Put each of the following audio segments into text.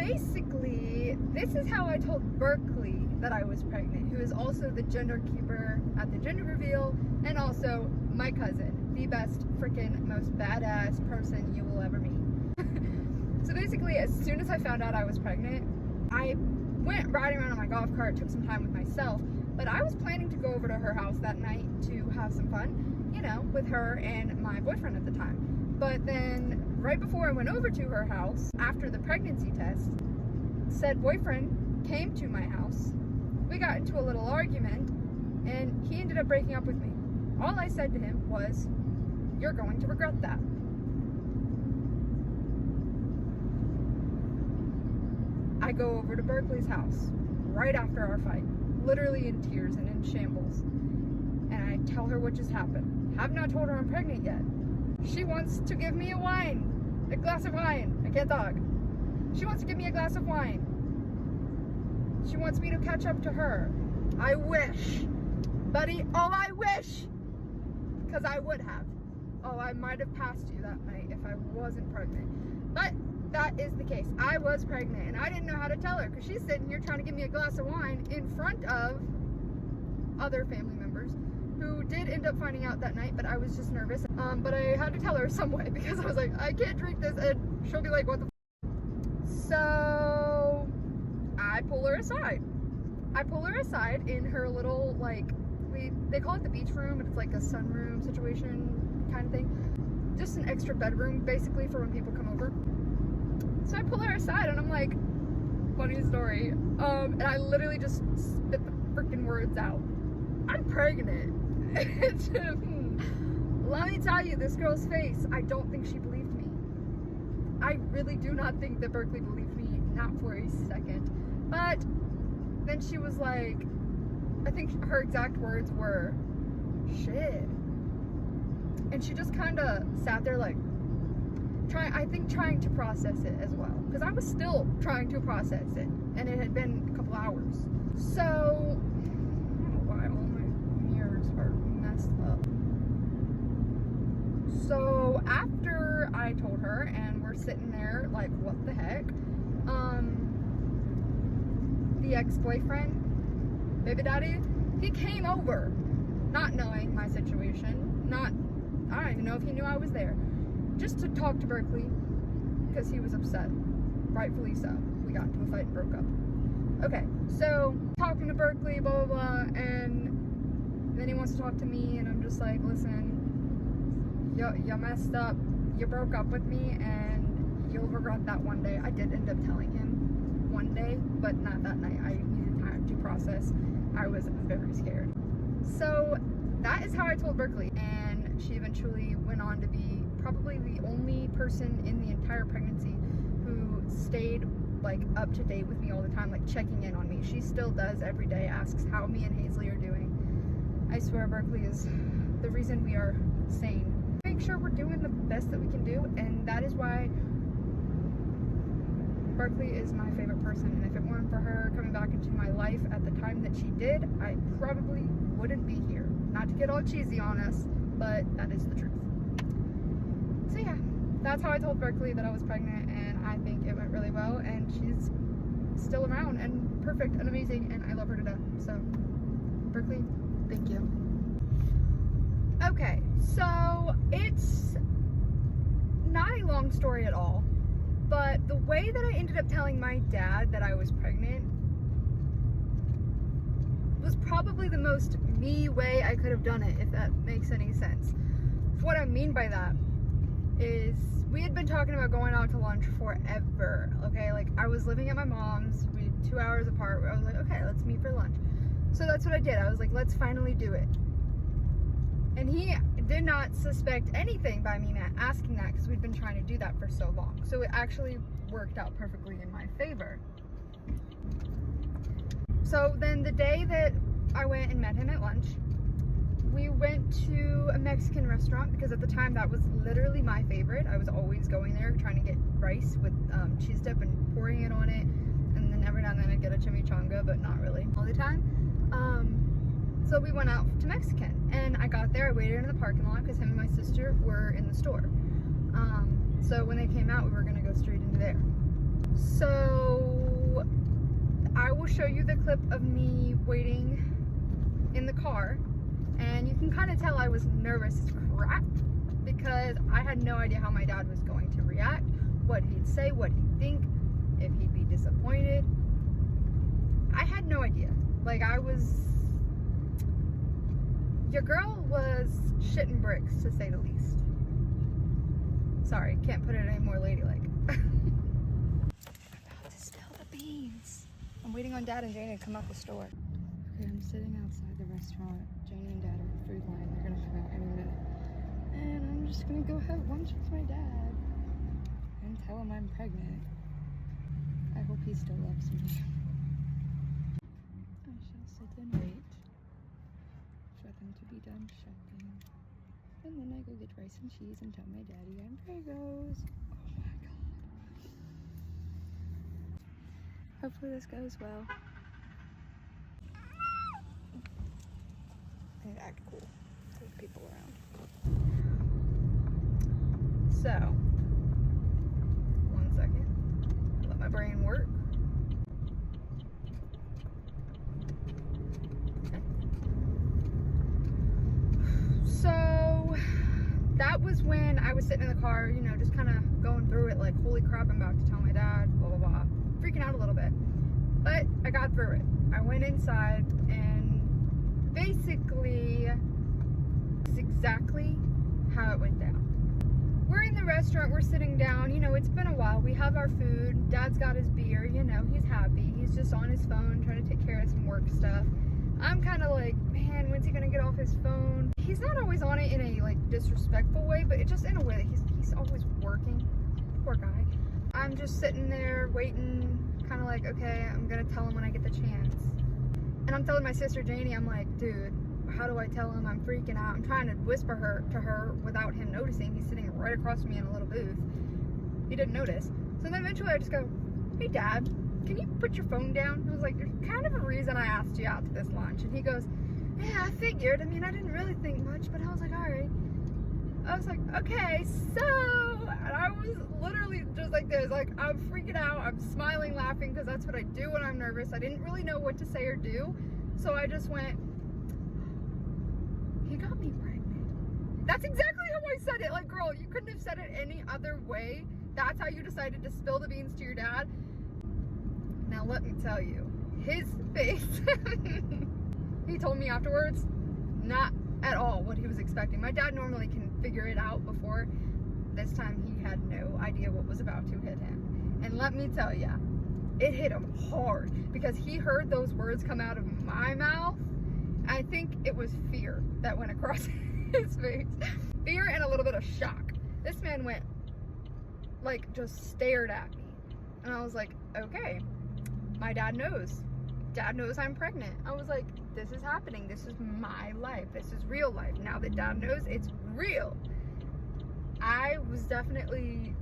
basically, this is how I told Berkley that I was pregnant, who is also the gender keeper at the gender reveal, and also my cousin, the best freaking most badass person you will ever meet. So basically, as soon as I found out I was pregnant, I went riding around on my golf cart, took some time with myself, but I was planning to go over to her house that night to have some fun, you know, with her and my boyfriend at the time. But then, right before I went over to her house, after the pregnancy test, said boyfriend came to my house. We got into a little argument, and he ended up breaking up with me. All I said to him was, "You're going to regret that." I go over to Berkley's house right after our fight, literally in tears and in shambles. And I tell her what just happened. Have not told her I'm pregnant yet. She wants to give me a glass of wine. I can't talk. She wants to give me a glass of wine. She wants me to catch up to her. I wish, buddy, oh, I wish, because I would have. Oh, I might have passed you that night if I wasn't pregnant. But that is the case. I was pregnant, and I didn't know how to tell her, because she's sitting here trying to give me a glass of wine in front of other family members who did end up finding out that night, but I was just nervous. But I had to tell her some way, because I was like, I can't drink this, and she'll be like, what the f? So I pull her aside. I pull her aside in her little, like, they call it the beach room, but it's like a sunroom situation kind of thing. Just an extra bedroom, basically, for when people come over. So I pull her aside, and I'm like, funny story, and I literally just spit the freaking words out. I'm pregnant. Let me tell you, this girl's face, I don't think she believed me. I really do not think that Berkley believed me, not for a second. But then she was like, I think her exact words were, shit. And she just kind of sat there like, trying to process it as well. Because I was still trying to process it. And it had been a couple hours. So, I don't know why all my mirrors are messed up. So, after I told her, and we're sitting there like, what the heck? The ex-boyfriend, baby daddy, he came over, not knowing my situation, I don't even know if he knew I was there, just to talk to Berkley, because he was upset, rightfully so. We got into a fight and broke up. Okay, so, talking to Berkley, blah, blah, blah, and then he wants to talk to me, and I'm just like, listen, you messed up, you broke up with me, and you'll regret that one day. I did end up telling him one day, but not that night. I needed time to process. I was very scared. So that is how I told Berkley, and she eventually went on to be probably the only person in the entire pregnancy who stayed like up to date with me all the time, like checking in on me. She still does every day, asks how me and Hazley are doing. I swear Berkley is the reason we are sane. Make sure we're doing the best that we can do, and that is why Berkley is my favorite person. And if it weren't for her coming back into my life at the time that she did, I probably wouldn't be here. Not to get all cheesy on us, but that is the truth. So yeah, that's how I told Berkley that I was pregnant, and I think it went really well, and she's still around and perfect and amazing, and I love her to death. So Berkley, thank you. Okay, so it's not a long story at all, but the way that I ended up telling my dad that I was pregnant was probably the most me way I could have done it, if that makes any sense. What I mean by that is we had been talking about going out to lunch forever, okay? Like, I was living at my mom's, we 2 hours apart, I was like, okay, let's meet for lunch. So that's what I did. I was like, let's finally do it. And he did not suspect anything by me asking that, because we'd been trying to do that for so long. So it actually worked out perfectly in my favor. So then the day that I went and met him at lunch, we went to a Mexican restaurant, because at the time that was literally my favorite. I was always going there trying to get rice with cheese dip and pouring it on it. And then every now and then I'd get a chimichanga, but not really all the time. So we went out to Mexican, and I got there, I waited in the parking lot because him and my sister were in the store. So when they came out, we were gonna go straight into there. So I will show you the clip of me waiting in the car, and you can kind of tell I was nervous as crap because I had no idea how my dad was going to react, what he'd say, what he'd think, if he'd be disappointed. I had no idea. Like, your girl was shitting bricks, to say the least. Sorry, can't put it any more ladylike. About to spill the beans. I'm waiting on Dad and Janie to come out the store. Okay, I'm sitting outside the restaurant. Janie and Dad are in the food line. They're gonna come out any minute. And I'm just gonna go have lunch with my dad and tell him I'm pregnant. I hope he still loves me. I shall sit and wait for them to be done shopping. And then I go get rice and cheese and tell my daddy I'm pregos. Oh my god. Hopefully this goes well. I need to act cool. There's people around. So, 1 second. Let my brain work. So that was when I was sitting in the car, you know, just kind of going through it like, holy crap, I'm about to tell my dad, blah, blah, blah. Freaking out a little bit. But I got through it. I went inside, and basically, this is exactly how it went down. We're in the restaurant, we're sitting down, you know, it's been a while. We have our food, Dad's got his beer, you know, he's happy. He's just on his phone trying to take care of some work stuff. I'm kind of like, man, when's he gonna get off his phone? He's not always on it in a like disrespectful way, but it just in a way that he's always working. Poor guy. I'm just sitting there waiting, kind of like, okay, I'm gonna tell him when I get the chance. And I'm telling my sister Janie, I'm like, dude, how do I tell him? I'm freaking out. I'm trying to whisper to her without him noticing. He's sitting right across from me in a little booth. He didn't notice. So then eventually I just go, hey Dad, can you put your phone down? I was like, there's kind of a reason I asked you out to this lunch. And he goes, yeah, I figured. I mean, I didn't really think much, but I was like, all right. I was like, okay, so, and I was literally just like this, like, I'm freaking out. I'm smiling, laughing, because that's what I do when I'm nervous. I didn't really know what to say or do. So I just went, he got me pregnant. That's exactly how I said it. Like, girl, you couldn't have said it any other way. That's how you decided to spill the beans to your dad. Now let me tell you, his face, he told me afterwards, not at all what he was expecting. My dad normally can figure it out before. This time he had no idea what was about to hit him. And let me tell you, it hit him hard because he heard those words come out of my mouth. I think it was fear that went across his face. Fear and a little bit of shock. This man went, like, just stared at me. And I was like, okay. My dad knows. Dad knows I'm pregnant. I was like, this is happening. This is my life. This is real life. Now that Dad knows, it's real. I was definitely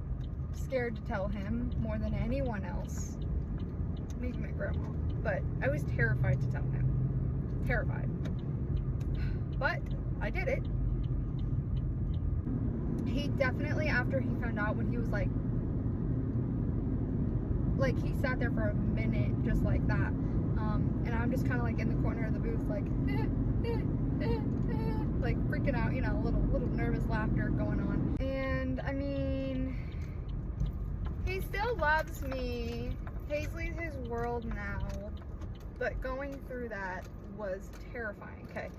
scared to tell him more than anyone else. Maybe my grandma. But I was terrified to tell him. Terrified. But I did it. He definitely, after he found out, when he was like he sat there for a minute just like that, and I'm just kind of like in the corner of the booth like like freaking out, you know, a little nervous laughter going on. And I mean, he still loves me. Paisley's his world now, but going through that was terrifying. Okay,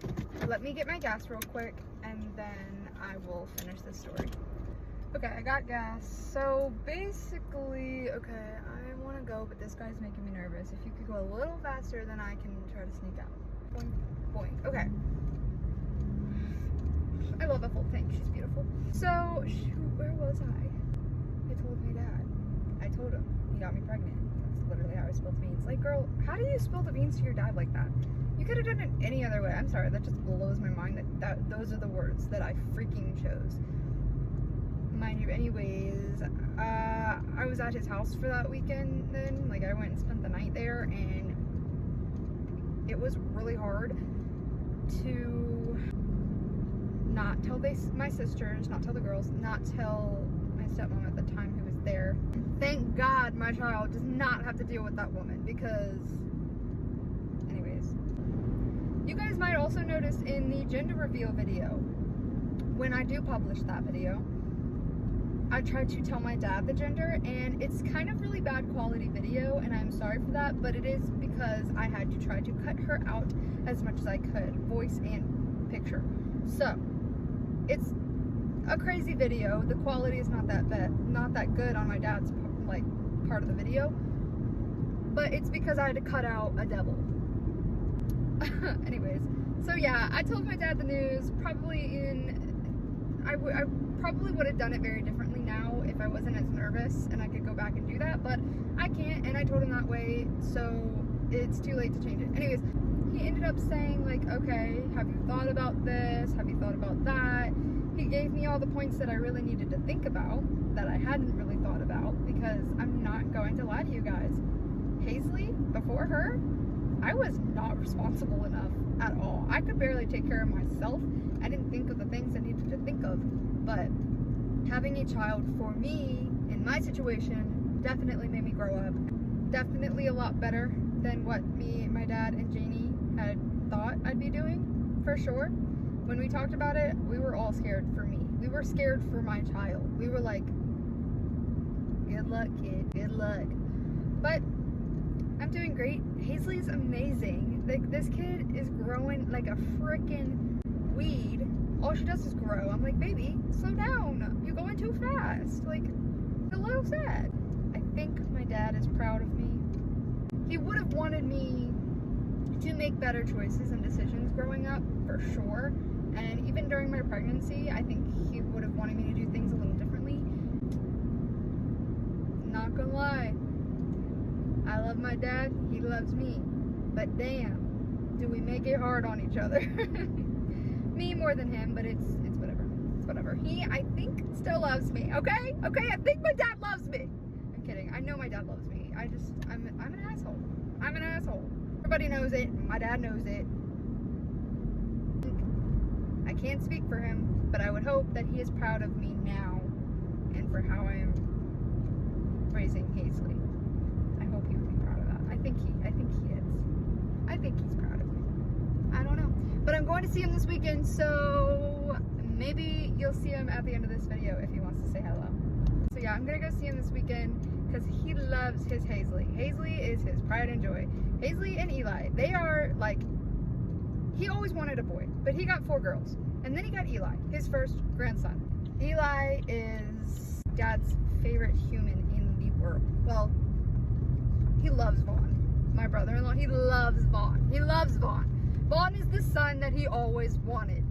let me get my gas real quick and then I will finish this story. Okay, I got gas. So basically, okay, I want to go, but this guy's making me nervous. If you could go a little faster, then I can try to sneak out. Boing, boing. Okay. I love the full tank. She's beautiful. So, shoot, where was I? I told my dad. I told him. He got me pregnant. That's literally how I spilled the beans. Like, girl, how do you spill the beans to your dad like that? You could have done it any other way. I'm sorry, that just blows my mind that those are the words that I freaking chose. Mind you, anyways, I was at his house for that weekend then. Like, I went and spent the night there, and it was really hard to not tell my sisters, not tell the girls, not tell my stepmom at the time, who was out there. Thank God my child does not have to deal with that woman, because anyways. You guys might also notice in the gender reveal video, when I do publish that video, I tried to tell my dad the gender, and it's kind of really bad quality video, and I'm sorry for that, but it is because I had to try to cut her out as much as I could, voice and picture. So it's a crazy video. The quality is not that good on my dad's part of the video, but it's because I had to cut out a devil. Anyways, so yeah, I told my dad the news I probably would have done it very differently now if I wasn't as nervous and I could go back and do that, but I can't, and I told him that way, so it's too late to change it. Anyways, he ended up saying like, okay, have you thought about this? Have you thought about that? He gave me all the points that I really needed to think about, that I hadn't really thought about, because I'm not going to lie to you guys. Hazley, before her, I was not responsible enough at all. I could barely take care of myself. I didn't think of the things I needed to think of. But having a child for me, in my situation, definitely made me grow up. Definitely a lot better than what me, my dad, and Janie had thought I'd be doing, for sure. When we talked about it, we were all scared for me. We were scared for my child. We were like, good luck, kid, good luck. But I'm doing great. Hazley's amazing. Like, this kid is growing like a freaking weed. All she does is grow. I'm like, baby, slow down. You're going too fast. Like, a little sad. I think my dad is proud of me. He would have wanted me to make better choices and decisions growing up, for sure. And even during my pregnancy, I think he would have wanted me to do things a little differently. Not gonna lie. I love my dad, he loves me. But damn, do we make it hard on each other. Me more than him, but it's whatever. It's whatever. He, I think, still loves me. Okay? Okay, I think my dad loves me. I'm kidding. I know my dad loves me. I'm an asshole. I'm an asshole. Everybody knows it. My dad knows it. I can't speak for him, but I would hope that he is proud of me now and for how I am raising Hazley. I hope he would be proud of that. I think he is. I think he's proud of me. I don't know. But I'm going to see him this weekend, so maybe you'll see him at the end of this video if he wants to say hello. So yeah, I'm gonna go see him this weekend because he loves his Hazley. Hazley is his pride and joy. Hazley and Eli, they are like, he always wanted a boy, but he got 4 girls. And then he got Eli, his first grandson. Eli is Dad's favorite human in the world. Well, he loves Vaughn. My brother-in-law, he loves Vaughn. He loves Vaughn. Vaughn is the son that he always wanted.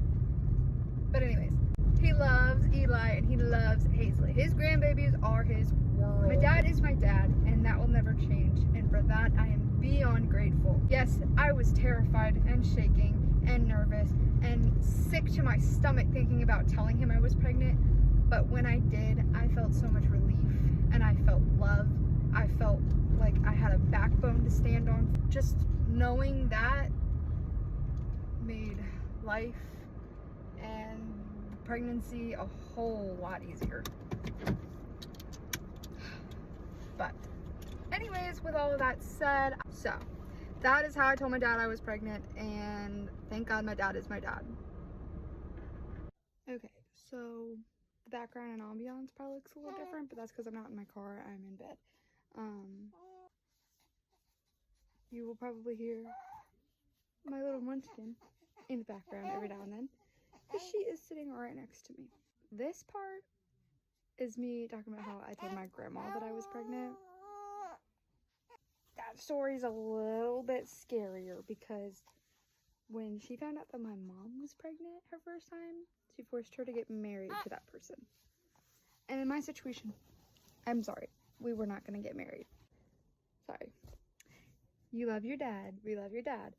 But anyways, he loves Eli and he loves Hazley. His grandbabies are his world. My dad is my dad, and that will never change. And for that, I am beyond grateful. Yes, I was terrified and shaking and nervous and sick to my stomach thinking about telling him I was pregnant. But when I did, I felt so much relief and I felt love. I felt like I had a backbone to stand on. Just knowing that made life and pregnancy a whole lot easier. But anyways, with all of that said, so that is how I told my dad I was pregnant, and thank God my dad is my dad. Okay, so the background and ambiance probably looks a little different, but that's because I'm not in my car, I'm in bed. You will probably hear my little munchkin in the background every now and then, because she is sitting right next to me. This part is me talking about how I told my grandma that I was pregnant. That story's a little bit scarier because when she found out that my mom was pregnant her first time, she forced her to get married to that person. And in my situation, I'm sorry, we were not going to get married. Sorry. You love your dad, we love your dad,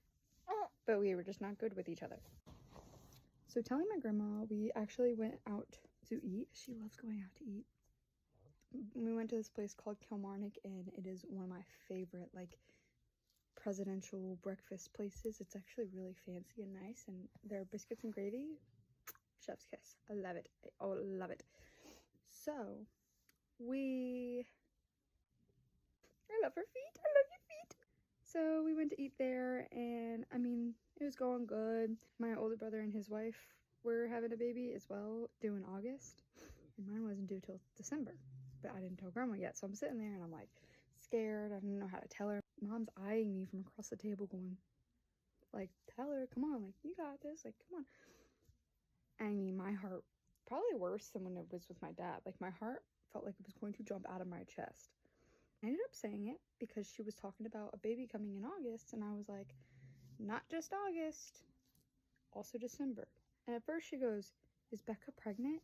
but we were just not good with each other. So telling my grandma, we actually went out to eat. She loves going out to eat. We went to this place called Kilmarnock, and it is one of my favorite, like, presidential breakfast places. It's actually really fancy and nice, and their biscuits and gravy, chef's kiss. I love it. I love it. So I love her feet. I love your feet. So we went to eat there, and I mean, it was going good. My older brother and his wife were having a baby as well, due in August, and mine wasn't due till December. But I didn't tell grandma yet, so I'm sitting there and I'm like scared. I didn't know how to tell her. Mom's eyeing me from across the table, going, like, tell her, come on, like, you got this, like, come on. I mean, my heart, probably worse than when it was with my dad. Like, my heart felt like it was going to jump out of my chest. I ended up saying it because she was talking about a baby coming in August, and I was like, not just August, also December. And at first she goes, is Becca pregnant?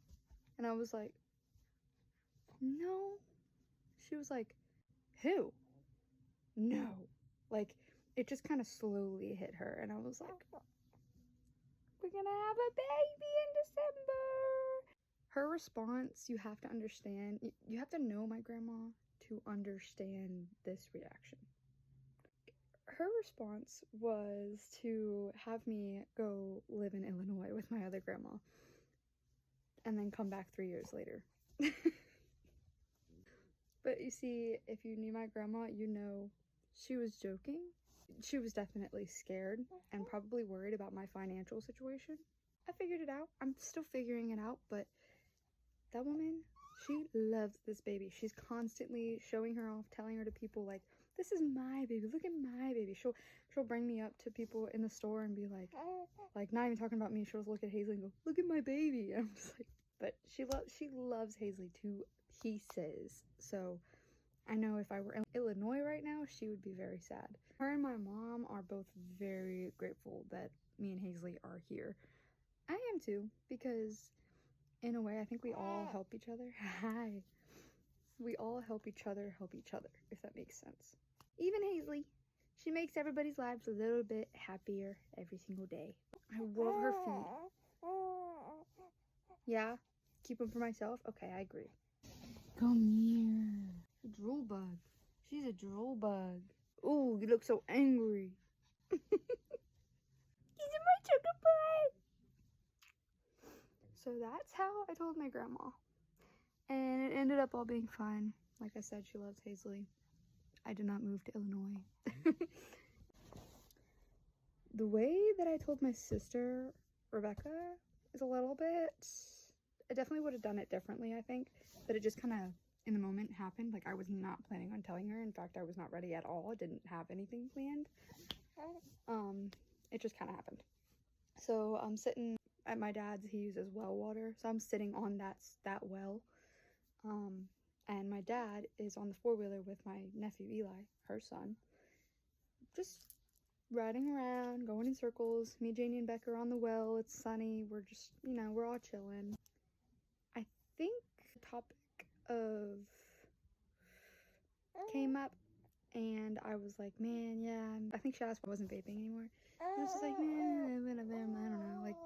And I was like, no. She was like, who? No. Like, it just kind of slowly hit her, and I was like, we're gonna have a baby in December. Her response, you have to understand, you have to know my grandma to understand this reaction. Her response was to have me go live in Illinois with my other grandma and then come back 3 years later. But you see, if you knew my grandma, you know she was joking. She was definitely scared and probably worried about my financial situation. I figured it out. I'm still figuring it out, but that woman, she loves this baby. She's constantly showing her off, telling her to people, like, this is my baby, look at my baby. She'll bring me up to people in the store and be like not even talking about me, she'll just look at Hazley and go, look at my baby. And I'm just like, but she loves Hazley to pieces. So I know if I were in Illinois right now, she would be very sad. Her and my mom are both very grateful that me and Hazley are here. I am too, because in a way, I think we all help each other. Hi. We all help each other, if that makes sense. Even Hazley. She makes everybody's lives a little bit happier every single day. I love her feet. Yeah? Keep them for myself? Okay, I agree. Come here. A drool bug. She's a drool bug. Ooh, you look so angry. He's my sugar boy. So that's how I told my grandma. And it ended up all being fine. Like I said, she loves Hazley. I did not move to Illinois. The way that I told my sister, Rebecca, is a little bit... I definitely would have done it differently, I think. But it just kind of, in the moment, happened. Like, I was not planning on telling her. In fact, I was not ready at all. I didn't have anything planned. It just kind of happened. So I'm sitting at my dad's. He uses well water. So I'm sitting on that well. And my dad is on the four-wheeler with my nephew Eli, her son, just riding around, going in circles. Me, Janie, and Becca are on the well. It's sunny. We're just, we're all chilling. I think the topic of came up, and I was like, man, yeah. I think she asked if I wasn't vaping anymore. And I was just like, man, I don't know, like,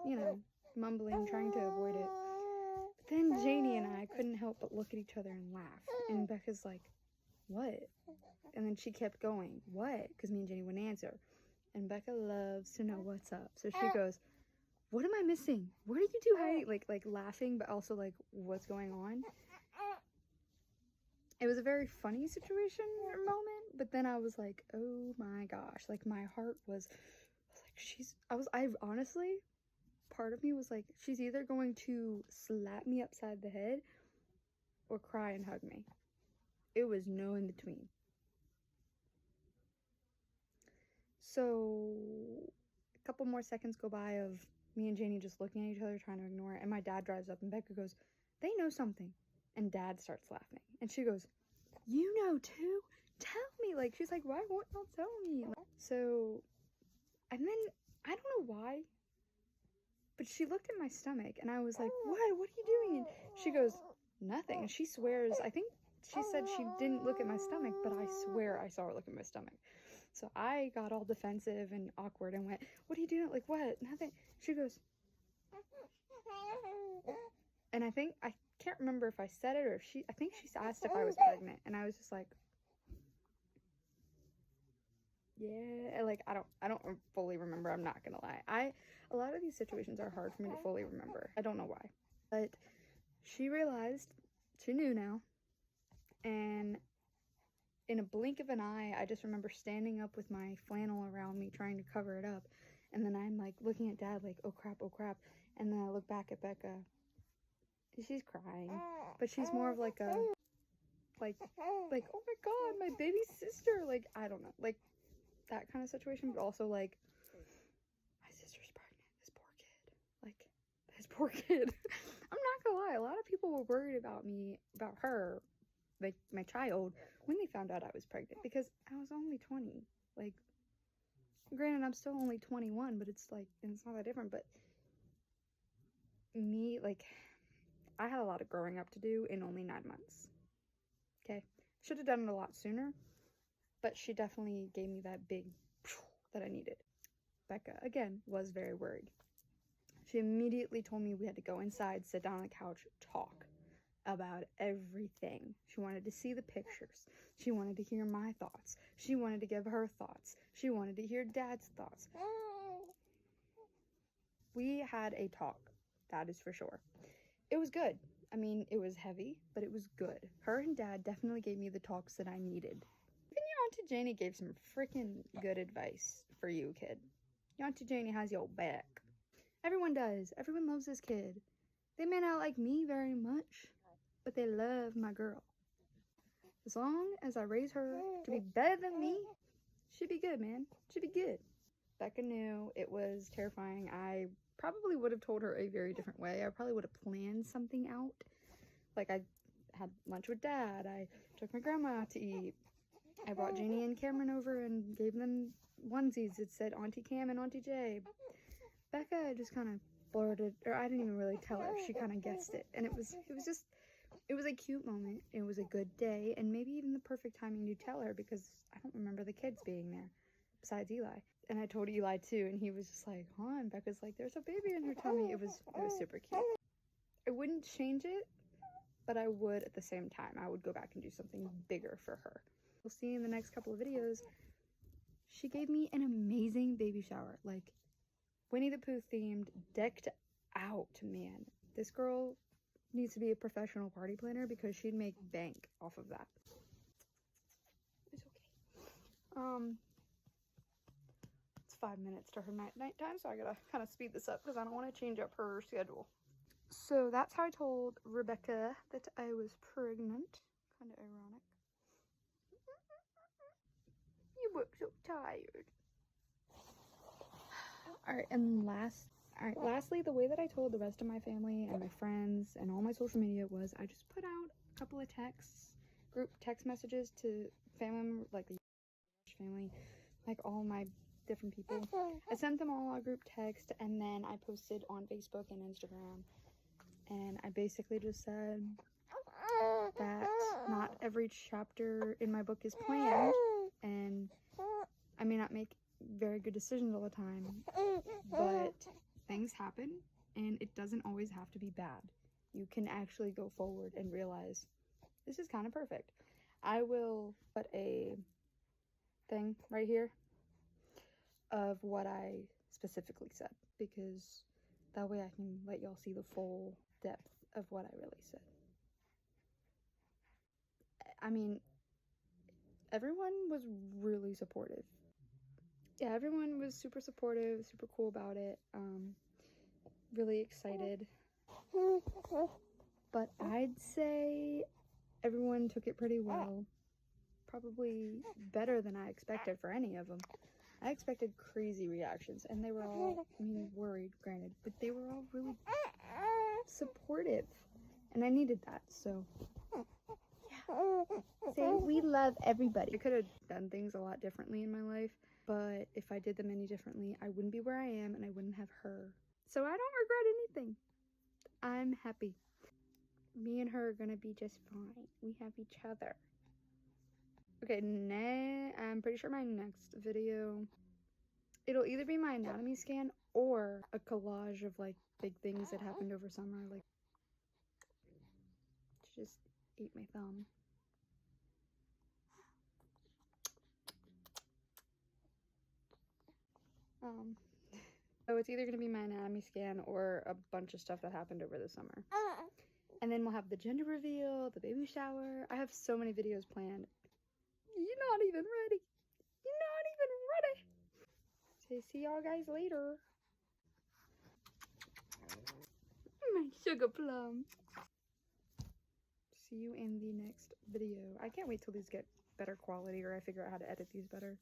mumbling, trying to avoid it. But then Janie and I couldn't help but look at each other and laugh. And Becca's like, what? And then she kept going, what? Because me and Janie wouldn't answer. And Becca loves to know what's up. So she goes, what am I missing? What are you two hiding? Like laughing, but also like, what's going on? It was a very funny situation or moment, but then I was like, oh my gosh. Like, my heart was like, I honestly, part of me was like, she's either going to slap me upside the head or cry and hug me. It was no in between. So a couple more seconds go by of me and Janie just looking at each other, trying to ignore it. And my dad drives up and Becca goes, they know something. And Dad starts laughing. And she goes, you know too? Tell me. Like, she's like, why won't you tell me? So, and then, I don't know why, but she looked at my stomach and I was like, what are you doing? And she goes, nothing. And she swears, I think she said she didn't look at my stomach, but I swear I saw her look at my stomach. So I got all defensive and awkward and went, what are you doing? Like, what? Nothing. She goes, and I can't remember if I said it or I think she asked if I was pregnant. And I was just like, yeah, like, I don't fully remember. I'm not gonna lie. A lot of these situations are hard for me to fully remember. I don't know why. But she realized, she knew now, And in a blink of an eye, I just remember standing up with my flannel around me trying to cover it up. And then I'm like looking at Dad like, oh crap, oh crap. And then I look back at Becca. She's crying. But she's more of like a, like, oh my God, my baby sister. Like, I don't know. Like, that kind of situation. But also like, my sister's pregnant. This poor kid. Like, this poor kid. I'm not gonna lie. A lot of people were worried about me, about her, like my child, when they found out I was pregnant, because I was only 20. Like, granted, I'm still only 21, but it's like, and it's not that different. But me, like, I had a lot of growing up to do in only 9 months. Okay, should have done it a lot sooner, but she definitely gave me that big that I needed. Becca, again, was very worried. She immediately told me we had to go inside, sit down on the couch, talk about everything. She wanted to see the pictures. She wanted to hear my thoughts. She wanted to give her thoughts. She wanted to hear Dad's thoughts. We had a talk, that is for sure. It was good. I mean, it was heavy, but it was good. Her and Dad definitely gave me the talks that I needed. Even your Auntie Janie gave some freaking good advice for you, kid. Your Auntie Janie has your back. Everyone does. Everyone loves this kid. They may not like me very much, but they love my girl. As long as I raise her to be better than me, she'd be good, man. She'd be good. Becca knew it was terrifying. I probably would have told her a very different way. I probably would have planned something out. Like, I had lunch with Dad. I took my grandma out to eat. I brought Janie and Cameron over and gave them onesies. It said Auntie Cam and Auntie J. Becca just kind of blurted, or I didn't even really tell her. She kind of guessed it. And it was a cute moment. It was a good day, and maybe even the perfect timing to tell her, because I don't remember the kids being there besides Eli. And I told Eli too, and he was just like, huh? And Becca's like, there's a baby in her tummy. It was super cute. I wouldn't change it, but I would at the same time. I would go back and do something bigger for her. We'll see in the next couple of videos. She gave me an amazing baby shower, like Winnie the Pooh themed, decked out, man. This girl needs to be a professional party planner, because she'd make bank off of that. It's okay. It's 5 minutes to her nighttime, so I gotta kind of speed this up because I don't want to change up her schedule. So that's how I told Rebecca that I was pregnant. Kind of ironic. You look so tired. Lastly, the way that I told the rest of my family and my friends and all my social media was I just put out a couple of group text messages to family members, like the family, like all my different people. I sent them all a group text, and then I posted on Facebook and Instagram, and I basically just said that not every chapter in my book is planned, and I may not make very good decisions all the time, but things happen, and it doesn't always have to be bad. You can actually go forward and realize this is kind of perfect. I will put a thing right here of what I specifically said, because that way I can let y'all see the full depth of what I really said. I mean, everyone was really supportive. Yeah, everyone was super supportive, super cool about it. Really excited. But I'd say everyone took it pretty well. Probably better than I expected for any of them. I expected crazy reactions, and they were all, I mean, worried, granted, but they were all really supportive, and I needed that, so yeah. Say we love everybody. I could have done things a lot differently in my life, but if I did them any differently, I wouldn't be where I am, and I wouldn't have her. So I don't regret anything. I'm happy. Me and her are gonna be just fine. We have each other. Okay, I'm pretty sure my next video, it'll either be my anatomy scan or a collage of like big things that happened over summer. Like, she just ate my thumb. So it's either gonna be my anatomy scan or a bunch of stuff that happened over the summer. And then we'll have the gender reveal, the baby shower. I have so many videos planned. You're not even ready. You're not even ready. So see y'all guys later. My sugar plum. See you in the next video. I can't wait till these get better quality or I figure out how to edit these better.